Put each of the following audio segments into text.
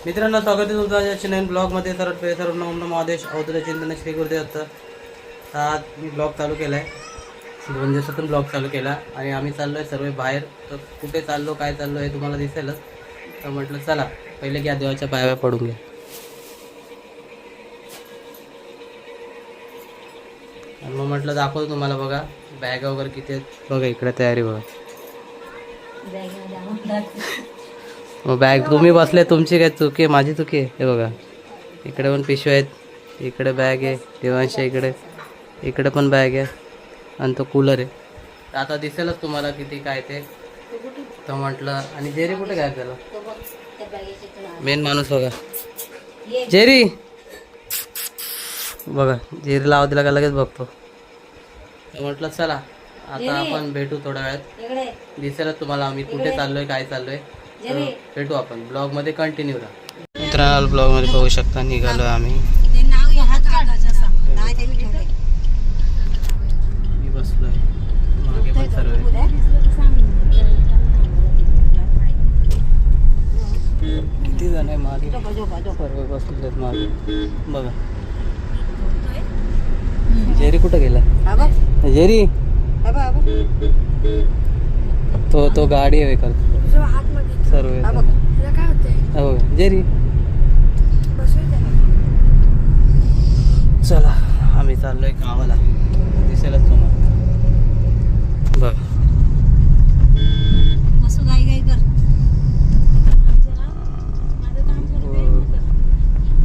मित्रांनो, स्वागत आहे तुमचं आजच्या नवीन ब्लॉगमध्ये. सर्व नम आदेश अवधूत चिंतन श्री गुरुदेव. आज मी ब्लॉग चालू केला आहे, 2 दिवसातून ब्लॉग चालू केला आणि आम्ही चाललो आहे सर्व बाहेर. तर कुठे चाललो, काय चाललो हे तुम्हाला दिसेलच. तर म्हटलं चला पहिले घ्या देवाच्या पायावर पडून घ्या. आणि मग म्हटलं दाखवतो तुम्हाला. बघा बॅग वगैरे किती आहेत बघा, इकडे तयारी बघा. मग बॅग तुम्ही बसले, तुमची काय चुकी आहे, माझी चुकी आहे. हे बघा इकडे पण पिशव्या आहेत, इकडे बॅग आहे देवांच्या, इकडे पण बॅग आहे आणि तो कूलर आहे. तर आता दिसेलच तुम्हाला किती काय ते. तर म्हटलं, आणि जेरी कुठे गायब झाला? मेन माणूस बघा जेरी. बघा जेरीला आवाज दिला का लगेच बघतो. तर म्हटलं चला आता आपण भेटू थोड्या वेळात. दिसेलच तुम्हाला आम्ही कुठे चाललोय, काय चाललोय. तर भेटू आपण ब्लॉग मध्ये, कंटिन्यू राहा. मित्रांनो, ब्लॉग मध्ये बघू शकता निघालो आम्ही. मी बसलोय मागे, पण सर्व किती जण आहे मागे, सर्व बसलेत मागे. बघा जेरी कुठं गेला? जेरी तो गाडी आहे करतो सर्व. हो जेरी, चला आम्ही चाललोय गावाला. दिसेलच तुम्हाला. बघ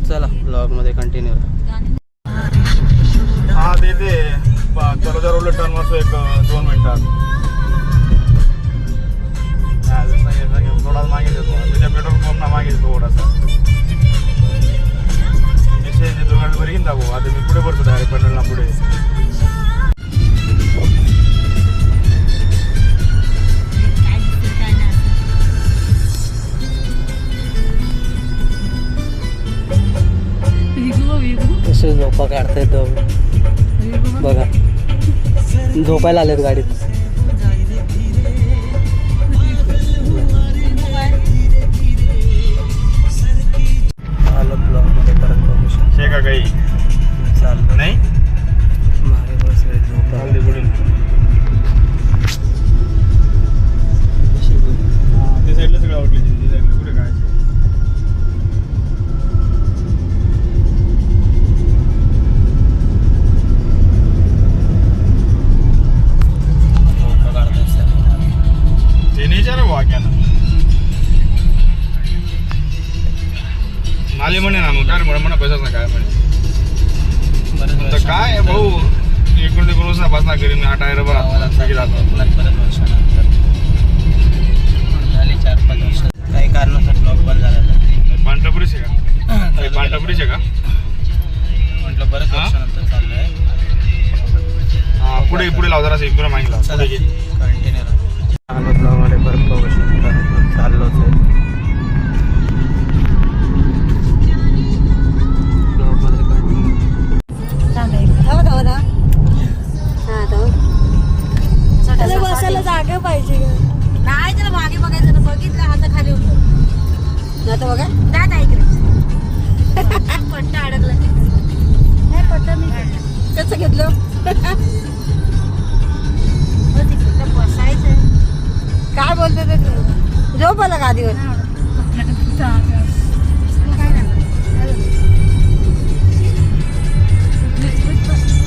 चला ब्लॉग मध्ये कंटिन्यू. हा ते चला उलट टर्न वाजतो 1-2 मिनिटात. थोडाच मागे देतो त्याच्या पेट्रोल पंपना मागे देतो थोडासा. दुर्गाडी बरी घेऊन दाखवू. आता मी पुढे पडतो डायरेक्ट पेट्रोलला पुढे. कसे झोपा काढतायत बघा, झोपायला आलेत गाडीत. आलं ब्लॉग मध्ये परत बघू शकतो. शेका काही चाललं नाही मागे बसले झोपायला. पुढे ते साईडला सगळं आवडले. ते साईडला पुढे काय ते नाही विचार वाक्यानं नाले म्हणे ना. मग काय म्हणा पैसाच ना काय म्हणे. तर काय भाऊ इकडून तिकडून ना बसना करीन. हा टायर बरं झाली 4-5 वर्ष. काही कारणासाठी ब्लॉग बंद झाला. पांढरापुरीच आहे का? पांढरापुरीच आहे का? म्हटलं बरंच वर्षानंतर चाललंय. हा पुढे पुढे लाव जरा पुढे मागे लाव. कंटिन्यू आलो ब्लॉग मध्ये परत बघू शकता. चाललोच आहे ब्लॉग मध्ये कंटिन्यू. बसायला जागा पाहिजे. नाही त्याला मागे बघायचं ना. बघितलं आता खाली उठलो आता बघा. दादा इकडे पट्टा अडकला. नाही पट्टा मी कसं घेतलं. बसायचं काय बोलते ते. झोप आला गादीवर.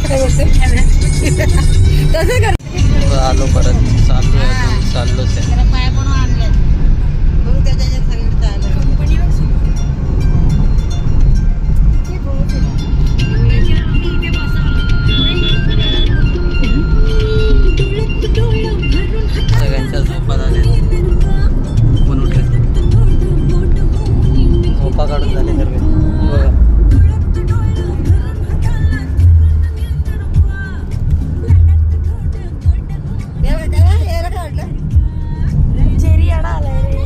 काय बोलते तसं कर. आलो परत. चाललोच आहे. पाया पण आणले मग त्याच्या सांगितलं चाललं. सगळ्यांच्या झोपा झाल्या, पण उठले. झोपा काढून झाले सर्व. बघा याला काय वाटलं. चेरी आडा आलाय रे.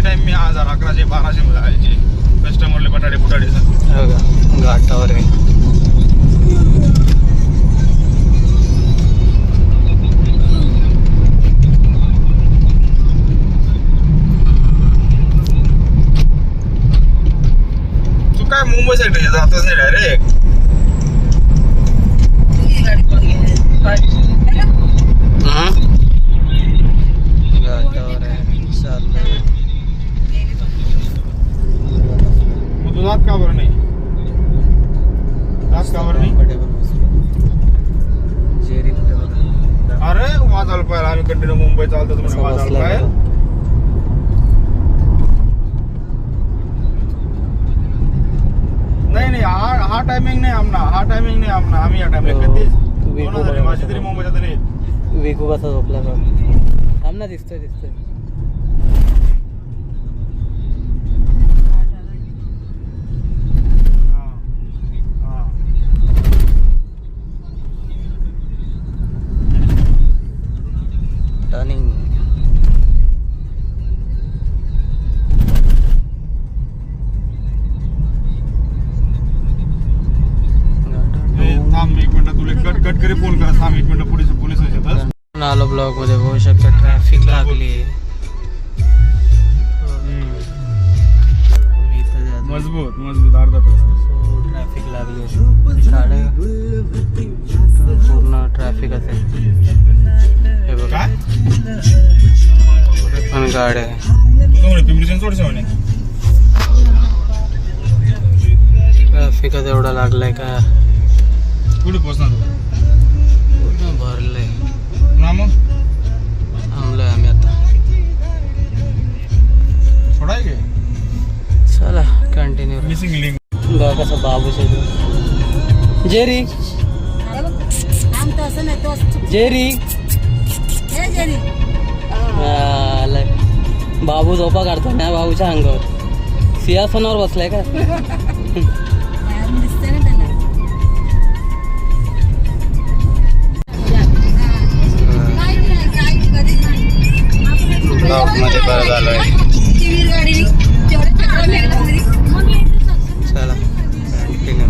टाइम मी 1000 1100 1200 मध्ये जायचे कस्टमरले बटाटे बुटाटे सगळे हो का घाटावर आहे. तू काय मुंबई साईड जातच नाही डायरेक्ट घाटावर आहे चाललंय. मग तू जात का बरं नाही जात का बरं नाही जेरी कुठे बघा. अरे वाजायला पाहिजे आम्ही कंटिन्यू मुंबई चालतो म्हणजे वाजायला पाहिजे नाही हा टायमिंग नाही आमना आम्ही या टाइमला कधीच 2000 माझी तरी मुंबईच्या तरी विकू कसा झोपला का थांब ना दिसतोय टर्निंग. थांब 1 मिनिट तुला कट करी फोन करा थांब 1 मिनिट पोलीस येतात. आलो ब्लॉक मध्ये बघू शकता ट्रॅफिक लागली. मजबूत अर्धा तास ट्रॅफिक लागली गाड्या पूर्ण ट्रॅफिक असेल हे बघा काय पण गाड्या पिंपरी थोडीसे म्हणे ट्रॅफिकच एवढा लागलाय का कुठे पोहोचणार पूर्ण भरलंय. ना मग थांबलोय आम्ही आता. थोडा आहे चला कंटिन्यू. मिसिंग लिंक बघा कसं बाबूस आहे जेरी जेरी आलाय. बाबू झोपा काढतो ना बाबूच्या अंगावर सिंहासनावर बसलाय का. ब्लॉक मध्ये परत आलोय. चला कंटिन्यू.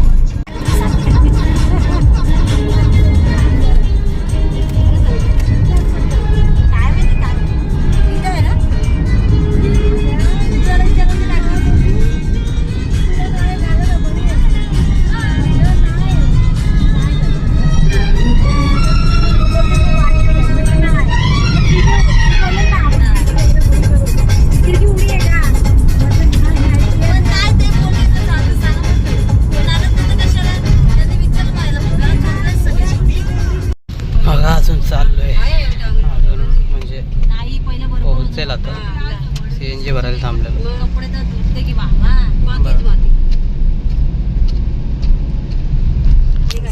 अजून चाललोय अजून म्हणजे पोहोचेल आता. CNG भरायला थांबलेलो.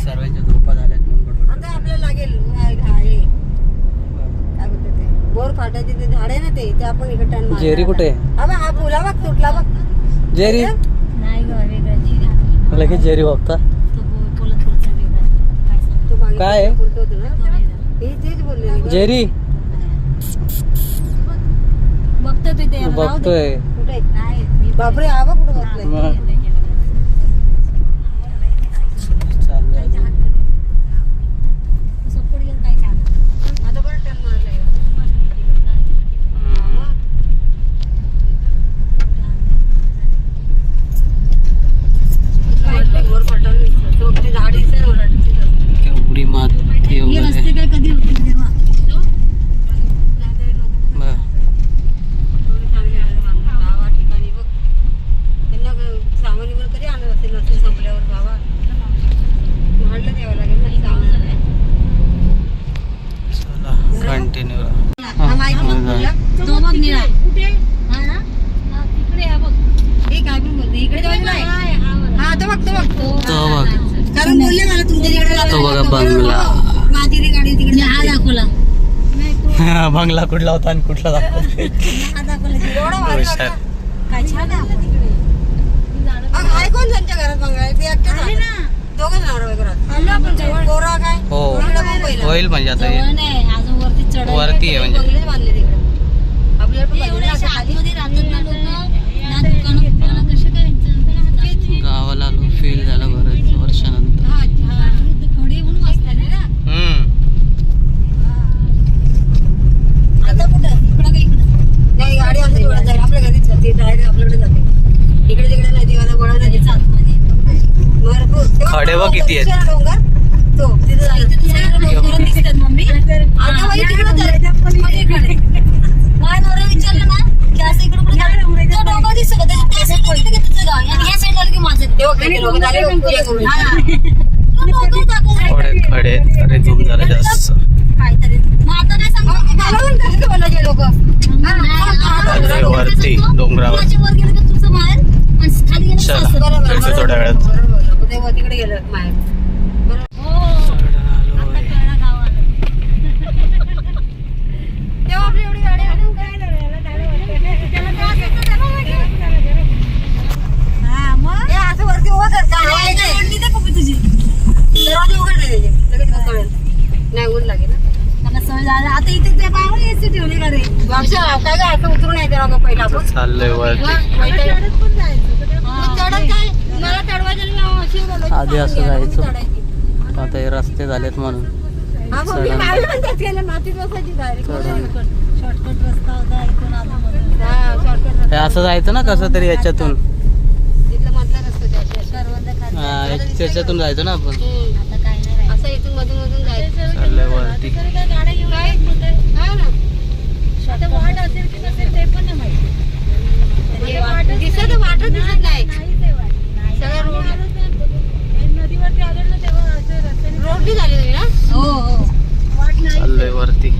सर्वांच्या झोपा झाल्यात म्हणून आपल्याला लागेल काय बोलते ते बोर फाटाचे ते झाड आहे ना ते आपण इकडे टर्न जेरी कुठे हा पुला बघ तुटला बघ जेरी नाही ग वेगळा लगेच जेरी बघता काय जेरी बघतो तिथे बघतोय. बापरे आबा कुठं बघतोय. केवढी माती वगैरे काय कधी होते तेव्हा सामान्यवर कधी आणत असेल नसेल संपल्यावर बाबा भांडलं द्यावं लागेल ना. कंटिन्यू. तो बघ निळा कुठे तिकडे बघ हे काय पण बोलते इकडे हा तो बघ तो बघ कारण बोलले मला तुमच्या तिकडे तो बघा बंगला. माझी गाडी तिकडे हा दाखवला बंगला कुठला होता आणि कुठला दाखवला. हा दाखवला एवढा भारी हुशार. काय छान आहे आपल्या तिकडे. आहे कोण त्यांच्या घरात बंगला ते एकटेच ना दोघं जण घरात कोरा काय हो होईल म्हणजे आता हे अजून वरती वरती आहे म्हणजे बंगले बांधले तिकडे आपल्याला पण झाडे बघ किती आहेत. डोंगर तो तिथे जायचं डोंगर दिसतात मम्मी. आता बाई तिकडे माझ्या नवरा विचारलं ना की असं इकडे कुठे तो डोंगर दिसतो का त्याच्या त्या साईडला गेलं की तुझं गाव आणि ह्या साईडला की माझं खडे अरे झूम झालं जास्त. काहीतरी मग आता काय सांगू लोक वरती डोंगरावर. वर गेलं तर तुझं माहेर आणि खाली गेलं चला, सासर. बरोबर, भेटू बरोबर, थोड्या वेळात. बरोबर, बरोबर. ते वर तिकडे गेलं माहेर. बरोबर. हो, आता कळलं गावाला. तेव्हा आपली एवढी गाडी आहे. त्याला त्रास होतो त्याला माहिती. हा, मग? हे असं वरती उभं कर. गाडी आहे काय? तुझी दरवाजे उघडले त्याचे. लगेच मग कळेल. नाही ऊन लागेल ना. त्यांना सवय झाली. आता इथे ते पाहून एसी ठेवली का रे? वापस काय काय असं उतरून यायचं ना गं पहिला आपण. चाललंय वरती. आधी असं जायचो. आता हे रस्ते झालेत म्हणून हे असं जायचं ना कसं तरी याच्यातून. त्याच्यातून जायचं ना आपण. असं इथून मधून मधून जायचं. चाललंय वरती. दिसत वाटत दिसत नाही. रोड बी झाले ना. हो हो. चाललंय वरती.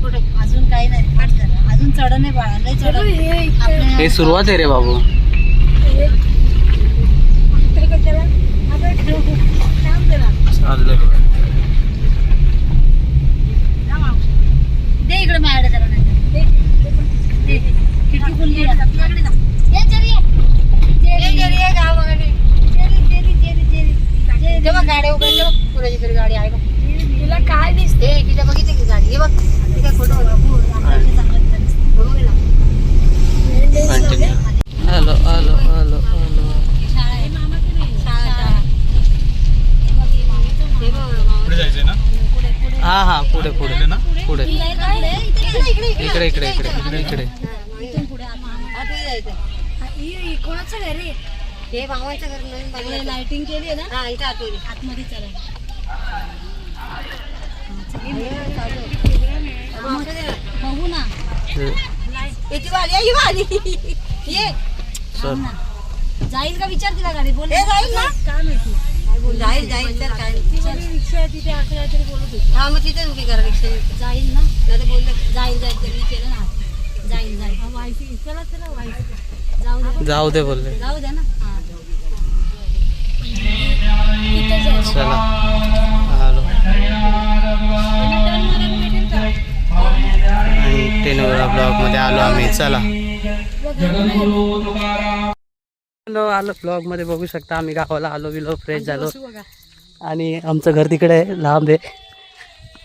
कुठे अजून काही नाही. पाठ झालं अजून चढ नाही बाळा. लय चढ. हे सुरुवात आहे रे बाबू. चाललंय दे इकडे माझ्याकडे जरा नाही. खिडकी खुलली आहे. तुझ्याकडे जा. ये जेरी ये. जेरी ये गावाकडे. जेव्हा गाड्या उभ्या तेव्हा कुणाची तरी गाडी आहे बघ. तुला काय दिसते? तिथे बघितली की गाडी. हे बघ ती काय photo hello hello hello hello. पुढे जायचंय ना. हा हा पुढे पुढे ना पुढे इकडे इकडे इकडे इकडे इकडे. कोणाचं घर रे? हे भावाचं घर नवीन बांधलं. लाइटिंग केली आहे ना. हा इथं आतमध्ये चला. बघू ना. याची वाली ये चल. जाईल का विचार तिला गाडी बोल. जाईल ना काय माहिती. जाईल जाईल तर काय रिक्षा तिथे असं काहीतरी बोलत होती. हा मग तिथे उभी करा रिक्षा. जाईल ना. नाही तर बोलले जाईल जाईल तर मी केलं ना. जाईल जाईल. चला चला जाऊ दे. जाऊ दे बोलले. जाऊ दे ना. चला हॅलो. टेनोरा ब्लॉग मध्ये आलो आम्ही. चला आलो ब्लॉग मध्ये. बघू शकता आम्ही गावाला आलो बिलो फ्रेश झालो आणि आमचं घर तिकडे आहे लांब आहे.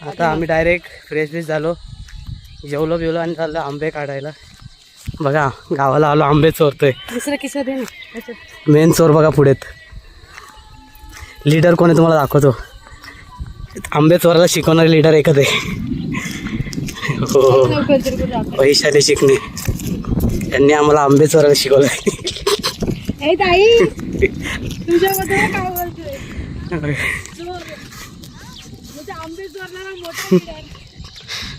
आता आम्ही डायरेक्ट फ्रेश बिश झालो, जेवलो बिवलो आणि चाललो आंबे काढायला. बघा गावाला आलो आंबे चोरतोय. दुसरा किस्सा दे ना. मेन चोर बघा पुढेत. लीडर कोण आहे तुम्हाला दाखवतो. आंबे चोरायला शिकवणारे लीडर एकच आहे. हो वैशाली शिकणे. त्यांनी आम्हाला आंबे चोरायला शिकवलं.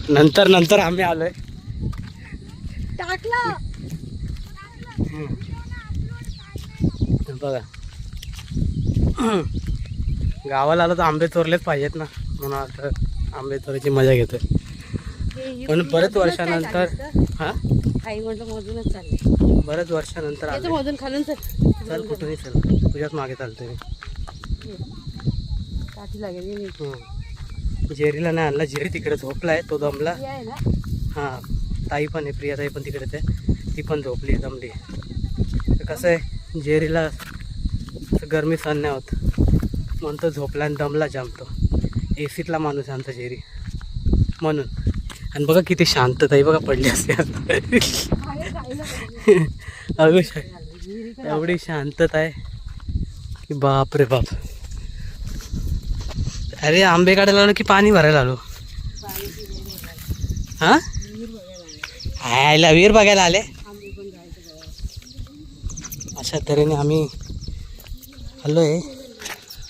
नंतर नंतर आम्ही आलोय. बघा गावाला आलं तर आंबे चोरलेच पाहिजेत ना, म्हणून आता आंबे चोरायची मजा घेतोय. पण बरेच वर्षानंतर हा आई म्हटलं मधूनच चालले. बरेच वर्षानंतर आले. मधून खालून चल कुठूनही चल, तुझ्याच मागे चालतोय मी. काठी लागेल. जेरीला नाही आणला. जेरी तिकडे झोपलाय, तो दमला. हां ताई पण आहे, प्रिया ताई पण तिकडेच आहे, ती पण झोपली दमली. तर कसं आहे जेरीला गरमी सहन नाही होत म्हणून तो झोपला आणि दमला जामतो. एसीतला माणूस आहे आमचा जेरी म्हणून. आणि बघा किती शांतता आहे बघा पडली असते. अगं एवढी शांतता आहे की बाप रे बाप. अरे आंबे काढायला आलो की पाणी भरायला आलो. हां आयला विहीर बघायला आले. अशा तऱ्हेने आम्ही आलोय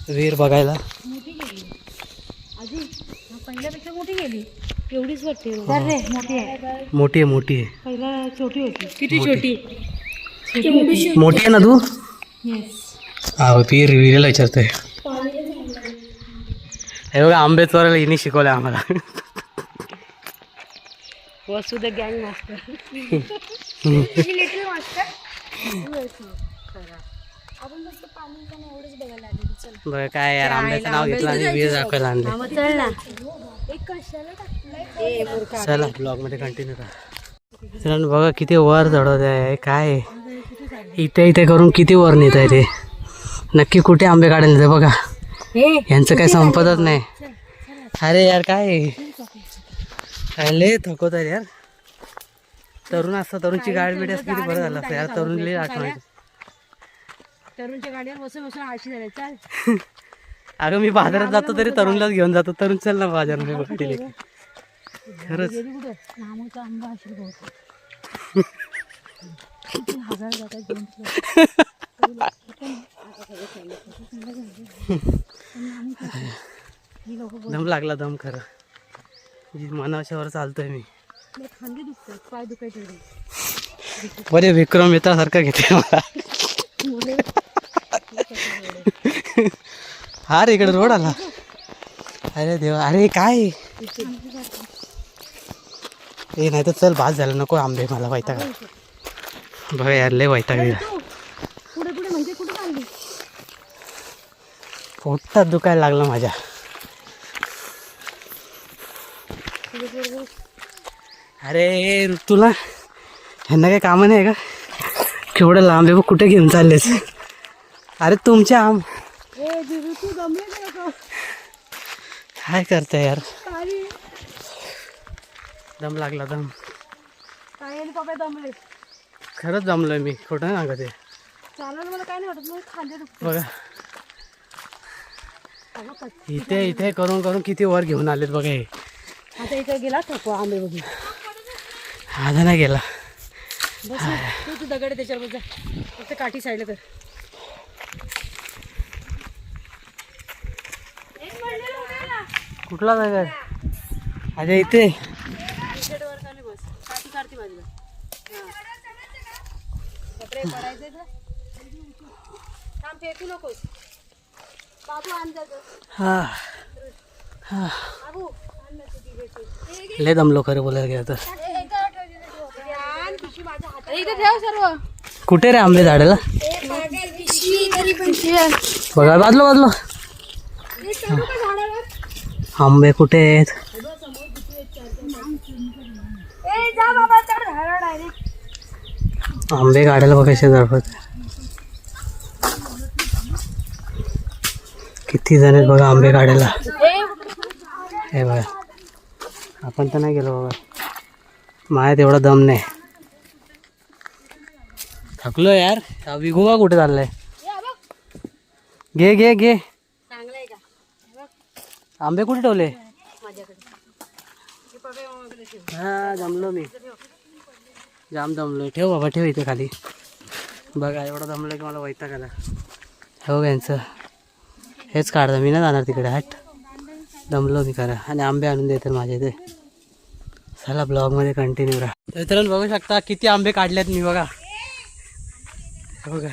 विहीर बघायला. पहिल्यापेक्षा मोठी गेली एवढीच वाटते. रे मोठी आहे. मोठी आहे मोठी आहे. पहिला छोटी होती. किती छोटी? मोठी आहे ना तू? हा विहिरीला विचारतोय. हे बघा आंबे चोरायला हिने शिकवलंय आम्हाला. वसू द गँग मास्टर. Little master. बघा काय यार आंब्याचं नाव घेतलं आणि विहीर दाखवायला आणले. चला ब्लॉग मध्ये कंटिन्यू करा. मित्रांनो बघा किती वर चढवत आहे. काय इथे इथे करून किती वर नेत आहे ते. नक्की कुठे आंबे काढायला ते बघा. यांचं काही संपतच नाही. अरे यार काय लय थकवत आहे यार. तरुण असतं तरुणची गाडी बिडी असली किती बरं झालं असतं यार. तरुणली आठवण. तरुणच्या गाडीवर बसून बसून आळशी झाले. चाल. अगं मी बाजारात जातो तरी तरुणलाच घेऊन जातो. तरुण चल ना बाजारामध्ये बघायला. खरंच नामाचा आंबा असेल दम लागला दम. खरं मनाशावर चालतोय मी. खांदे दुखतात, पाय दुखायचे. बरे विक्रम मित्रासारखा घेते मला. हा रे इकडे रोड आला. अरे देवा. अरे काय ए नाही तर चल भात झालं. नको आंबे मला वैताग. बघा यार लय वैताग दिला. पुढे पुढे म्हणजे कुठे चालली? पोटात दुखायला लागलं माझ्या. अरे तुला ह्यांना काही कामं नाही का? केवढं लांब आहे बघ. कुठे घेऊन चाललेस? अरे तुमच्या आम काय करताय यार. दम लागला दम. खरंच जमलोय मी. खोटं नाही सांगत आहे. चालायला मला काय नाही वाटत. मग खांदे दुखतात. बघा इथे इथे करून करून किती वर घेऊन आलेत बघा हे. आता इथे गेला थकवा आंबे बघून. आता नाही गेला. बस तू दगड आहे त्याच्यावर जा. फक्त काठी साईडला कर. कुठला जागा? अरे इथे वर खाली बस. काठी काढते बाजूला. कपडे पडायचे ना. थांब फेकू नकोस. बाबू आण जातो. हा हा लय दमलो खरं बोलायला गेलं तर. ठेव सर्व. कुठे रे आंबे झाडाला? बघा बाजलो बाजलो. आंबे कुठे आहेत? आंबे काढायला बघा कसे जळपत. किती जण आहेत बघा आंबे काढायला. हे बघा आपण तर नाही गेलो बाबा. मायात एवढा दम नाही. थकलो यार. विगोबा कुठे चाललाय? घे घे घे. आंबे कुठे ठेवले? हा जमलो मी. जाम दमलोय. ठेव बाबा ठेव इथे खाली. बघा एवढं दमलं की मला वैताग आला. हो यांचं हेच काढता. मी नाही जाणार तिकडे. हट दमलो मी करा. आणि आंबे आणून देतात माझ्या इथे. चला ब्लॉगमध्ये कंटिन्यू राहा. मित्रांनो बघू शकता किती आंबे काढलेत मी. बघा बघा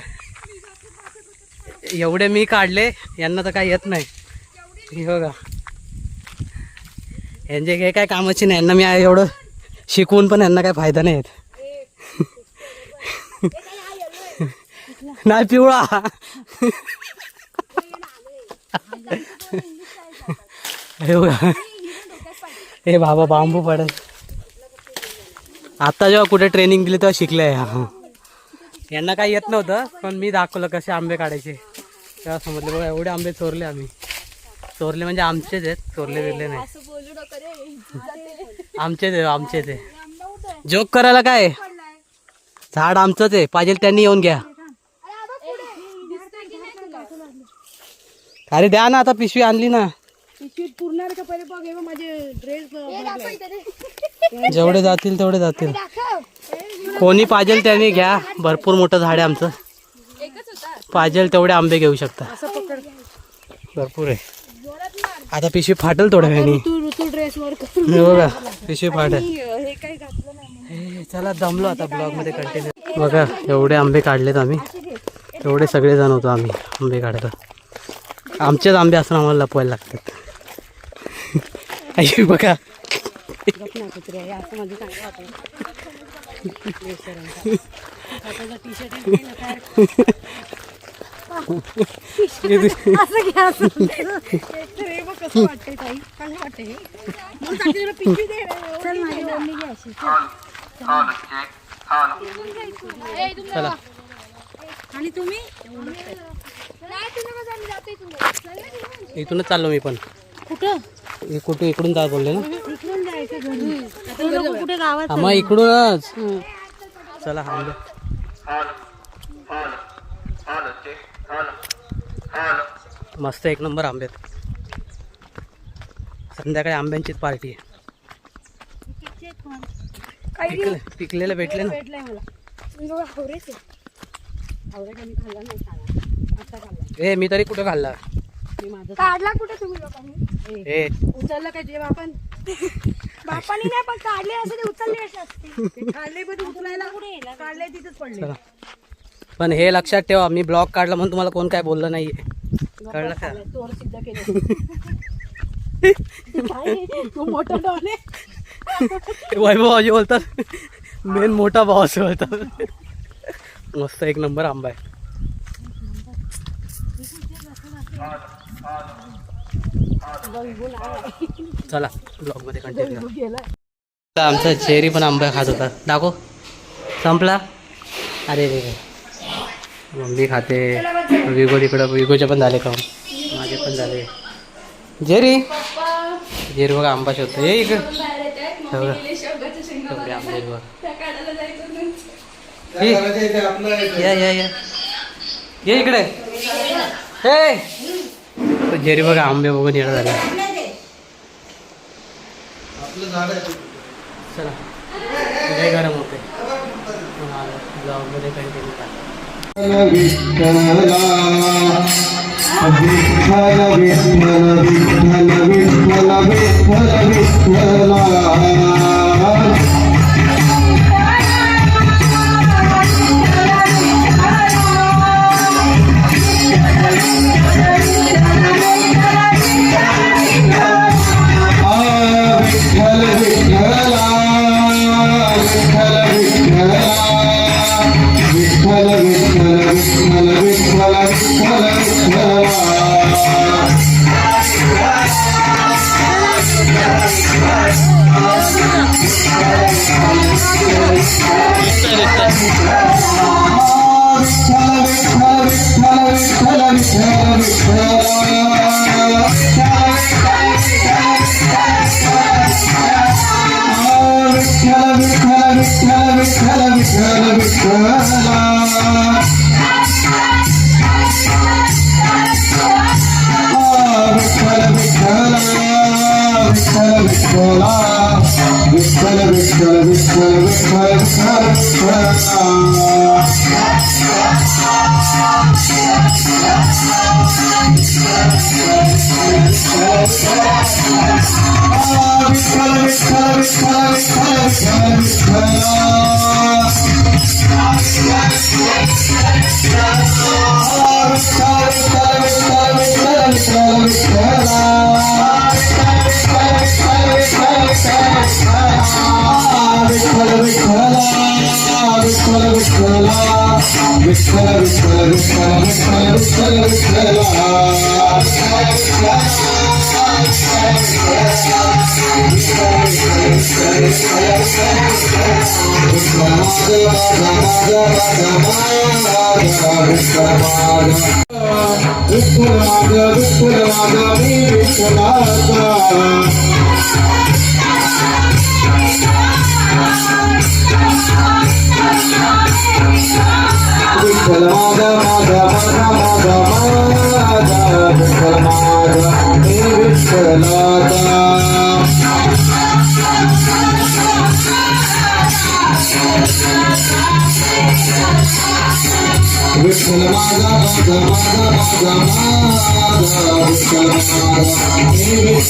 एवढे मी काढले. यांना तर काही येत नाही. हे बघा यांचे हे काय कामाची नाही. यांना मी एवढं शिकवून पण यांना काय फायदा नाही येत. नाही पिवळा. हे बघा हे बाबा बांबू पडेल. आता जेव्हा कुठे ट्रेनिंग दिली तेव्हा शिकले. यांना काही येत नव्हतं पण मी दाखवलं कसे आंबे काढायचे. तेव्हा समजले. बघा एवढे आंबे चोरले आम्ही. चोरले म्हणजे आमचेच आहेत. चोरले बिरले नाही. आमचेच आहे आमचेच आहे. जोक करायला काय. झाड आमचंच आहे. पाहिजे त्यांनी येऊन घ्या. अरे द्या ना आता. पिशवी आणली ना. जेवढे जातील तेवढे जातील. कोणी पाहिजे त्याने घ्या. भरपूर मोठं झाड आहे आमचं. पाहिजे तेवढे आंबे घेऊ शकता. भरपूर आहे. आता पिशवी फाटल थोड्या वेळाने. हे बघा पिशवी फाटेल. चला जमलो आता ब्लॉग मध्ये कंटिन्यू. बघा एवढे आंबे काढलेत आम्ही. एवढे सगळे जण होतो आम्ही आंबे काढायला. आमचेच आंबे असं आम्हाला लपवायला लागतात. आई बघा चला. आणि तुम्ही इथूनच चाललो मी पण. कुठं कुठे इकडून जा बोलले ना. इकडून जायचं घरी. कुठे गावात मग इकडूनच. चला आंबे मस्त एक नंबर आंबे. संध्याकाळी आंब्यांचीच पार्टी आहे. पिकलेले भेटले ना. ए मी तरी कुठं खाल्ला. काढला कुठे तुम्ही लोकांनी. ए उचललं काय जे बापान बापानी नाही पण काढले असं ते उचलले असे असते. काढले पण उचलायला कुठे काढले तिथेच पडले. चला. पण हे लक्षात ठेवा मी ब्लॉग काढला म्हणून तुम्हाला कोण काय बोललं नाहीये. कळलं का. चोर सिद्ध केलं. तू मोठा डॉन आहे. वैभव आजी बोलतात मेन मोठा भाऊ असं बोलतात. मस्त एक नंबर आंबा आहे. चला ब्लॉग मध्ये कंटिन्यू. आमचा चेरी पण आंबा खात होता. दाखव संपला. अरे रे मम्मी खाते. विगो तिकडं विगोचे पण झाले काम. माझे पण झाले. जेरी जेरी बघा आंबा शोधतो. ये इकडे आंबे बघ. या या या ये इकडे. हे जेरी बघा आंबे बघून येणं झालं. चला लय गरम होते. ब्लॉगमध्ये कंटिन्यू करा. विठ्ठल माझा माझा माझा माझा माझा विठ्ठल माझा हे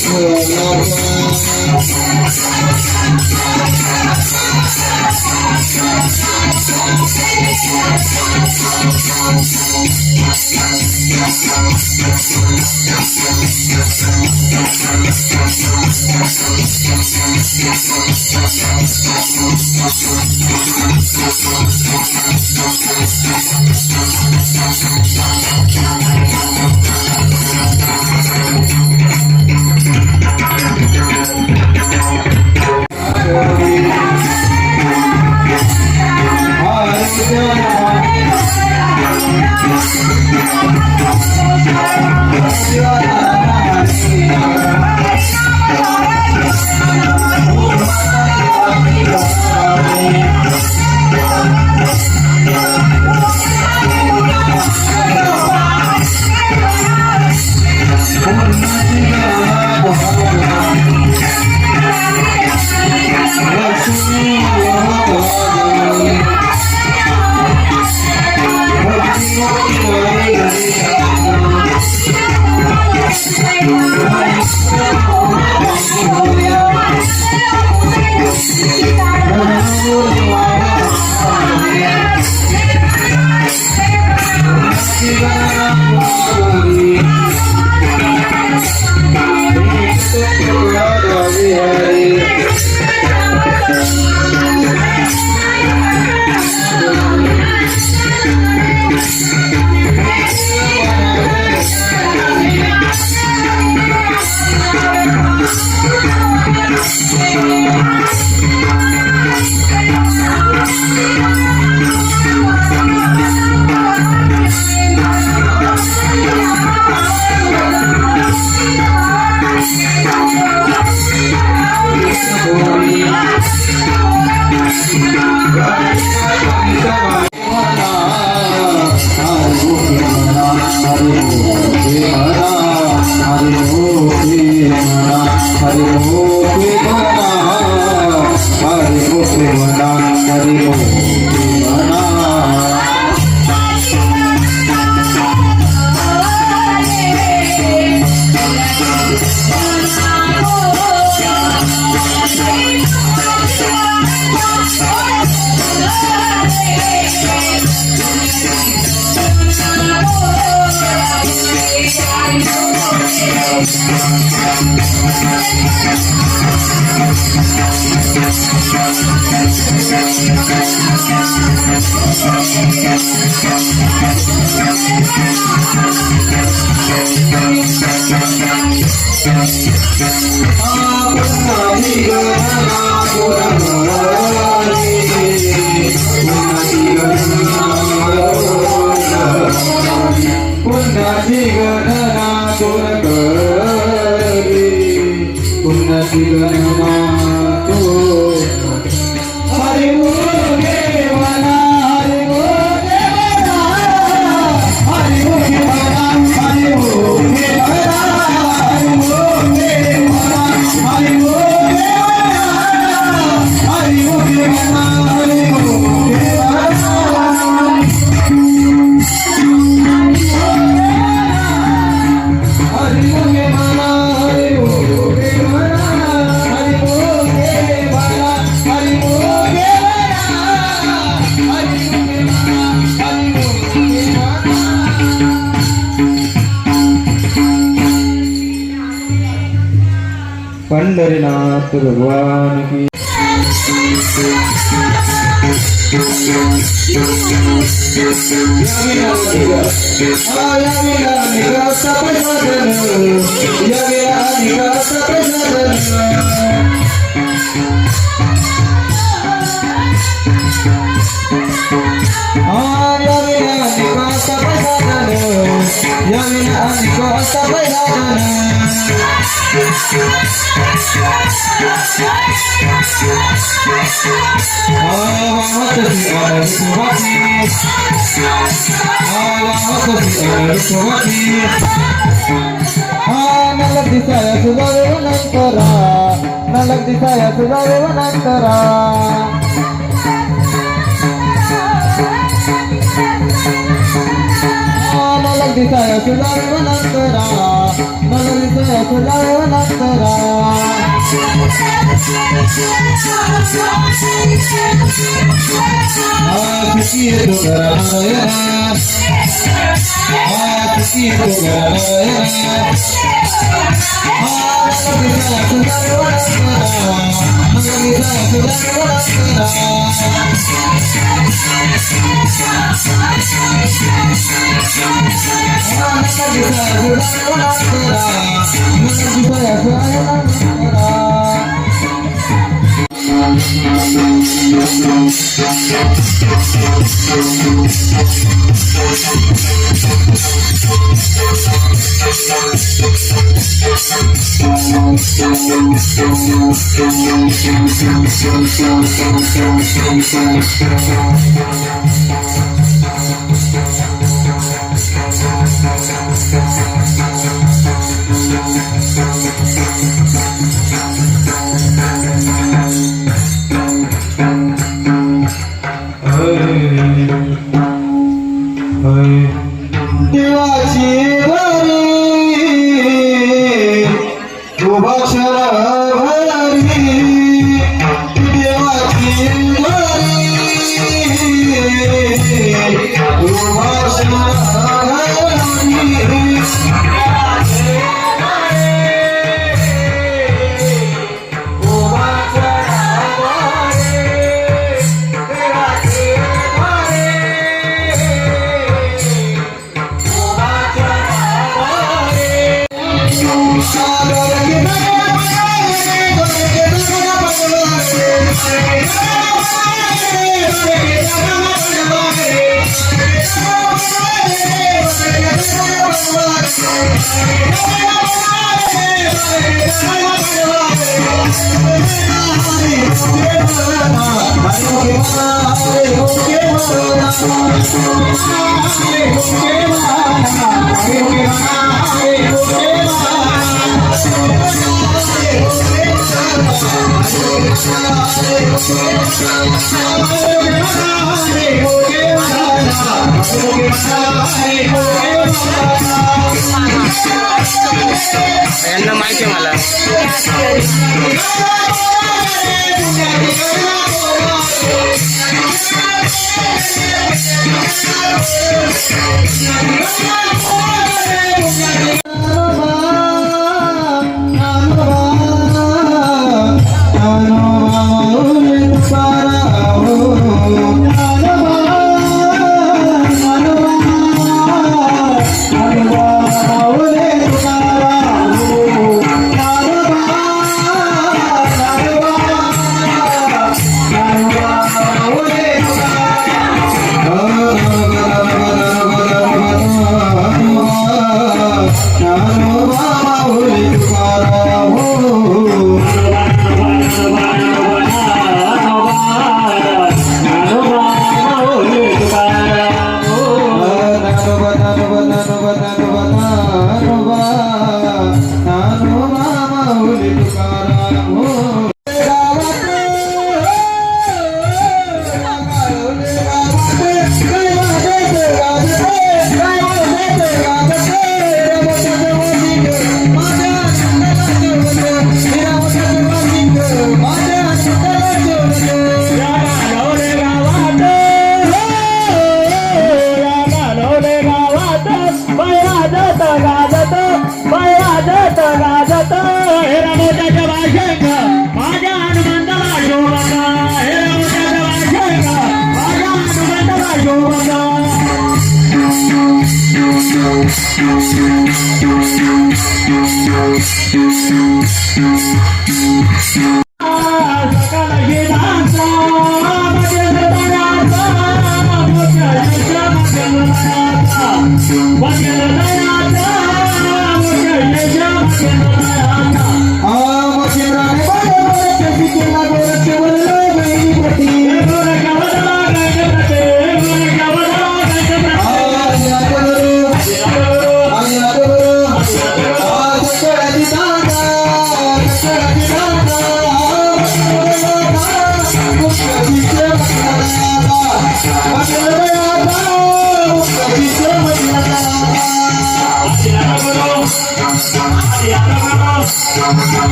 पंढरीनाथ भगवान की नलक दिसाया सुधारे वनंतरा नलक दिसाया सुधारे वनंतरा नलक दिसाय सुजाय वनंतरा नलक दिसाय सुजाय वनंतरा आखी तो नारायण आखी तो नारायण नलक दिसाय सुजाय वनंतरा नलक दिसाय सुजाय देवाची वारी उभा भरी देवाची वारी उभा यांना माहिती आहे मला.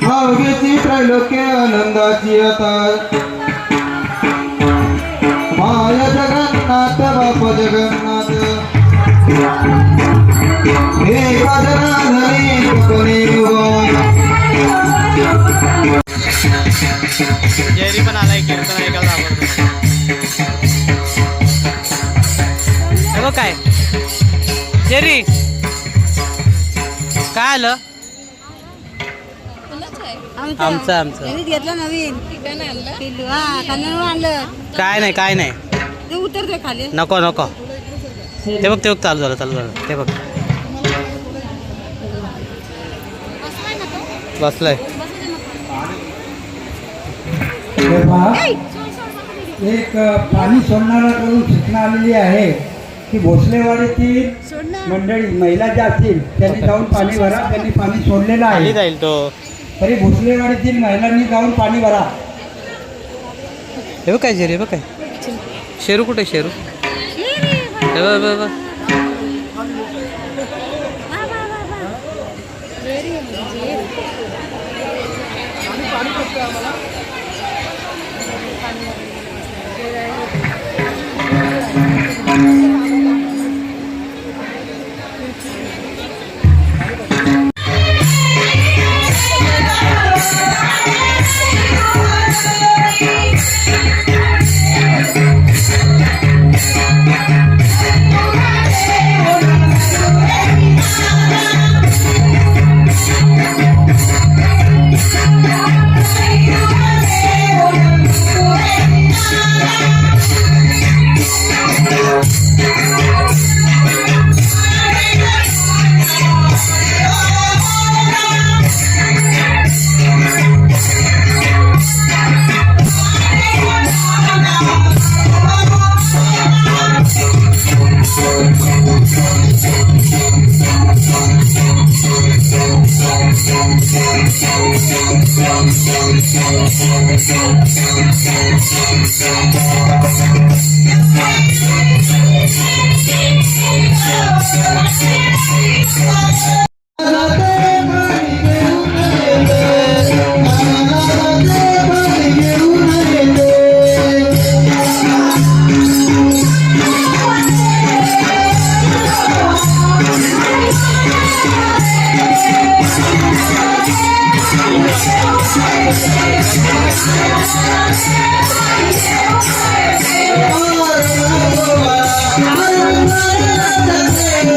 भावगीची त्रैलोक्य आनंदाची आता माय जगन्नाथ बाप जगन्नाथ एका जनाधरी कोणी जेरी पण आलाय कीर्तन ऐकायला आवडतं काय जेरी काय आलं आमचं घेतलं नवीन पिल्लू हा कन्नड आणलं काय नाही ते उतरतोय खाली नको ते बघ चालू झालं ते बघ बसलाय एक पाणी सोडणाऱ्याकडून सूचना आलेली आहे की भोसलेवाडीतील मंडळी महिला ज्या असतील त्यांनी जाऊन पाणी भरा. त्यांनी पाणी सोडलेलं खाली आहे जाईल तो तरी भोसलेवाडीतील महिलांनी जाऊन पाणी भरा. हे बघ काय शेरू बघ काय शेरू कुठे शेरू हे बघ Oh,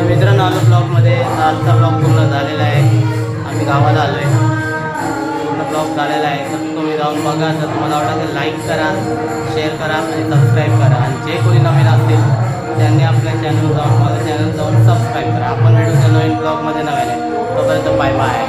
मित्रांनो, आलो ब्लॉगमध्ये. आजचा ब्लॉग पूर्ण झालेला आहे. आम्ही गावाला आलो आहे. पूर्ण ब्लॉग झालेला आहे. तर तुम्ही जाऊन बघा. जर तुम्हाला आवडला तर लाईक करा, शेअर करा आणि सबस्क्राईब करा. आणि जे कोणी नवीन असतील त्यांनी आपल्या चॅनल जाऊन सबस्क्राईब करा. आपण भेटूच्या नवीन ब्लॉगमध्ये नवीन आहे. तोपर्यंत बाय बाय.